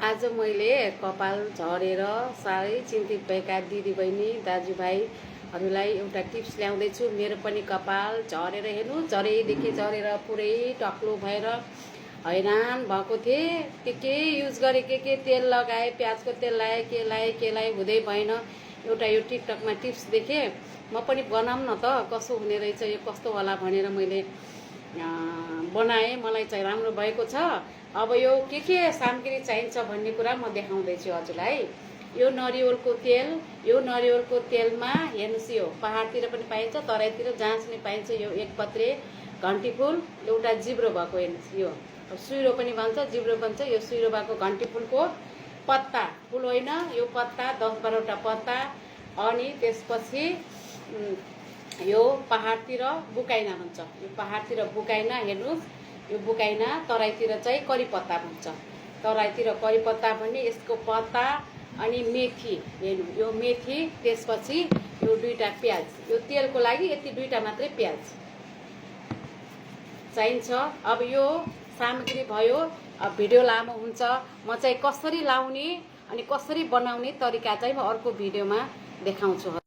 आज मैले कपाल झरेर साह्रै चिन्तित भएका दिदीबहिनी दाजुभाइहरूलाई एउटा टिप्स ल्याउँदैछु। मेरो पनि कपाल झरेर हेर्नु, झरेदेखि झरेर पुरै टक्लो भएर हैरान भएको थिएँ। के युज गरेँ, के तेल लगाएँ, प्याजको तेल लगाएँ, के लाएँ हुँदै भएन। एउटा यो टिकटकमा टिप्स देखेँ, म पनि बनाऊँ न त कसो हुने रहेछ, यो कस्तो होला भनेर मैले बनाएँ। मलाई चाहिँ राम्रो भएको छ। अब यो के सामग्री चाहिन्छ भन्ने कुरा म देखाउँदैछु हजुरलाई। यो नरिवलको तेल, यो नरिवलको तेलमा हेर्नुहोस्, यो पहाडतिर पनि पाइन्छ, तराईतिर जहाँ पनि पाइन्छ। यो एक पत्रे घन्टी फुल, एउटा जिब्रो भएको, हेर्नुहोस् यो सुइरो पनि भन्छ, जिब्रो भन्छ। यो सुइरो भएको घन्टी फुलको पत्ता, फुल होइन यो पत्ता, 10-12वटा पत्ता। अनि त्यसपछि यो पहाडतिर बुकाइना भन्छ, यो पहाडतिर बुकाइना, हेर्नुहोस् यो बुकाइना। तराईतिर चाहिँ करी पत्ता भन्छ, तराईतिर करी पत्ता भन्ने। यसको पत्ता अनि मेथी, हेर्नु यो मेथी। त्यसपछि यो 2टा प्याज, यो तेलको लागि यति 2टा मात्रै प्याज चाहिन्छ। अब यो सामग्री भयो। अब भिडियो लामो हुन्छ, म चाहिँ कसरी लाउने अनि कसरी बनाउने तरिका चाहिँ म अर्को भिडियोमा देखाउँछु।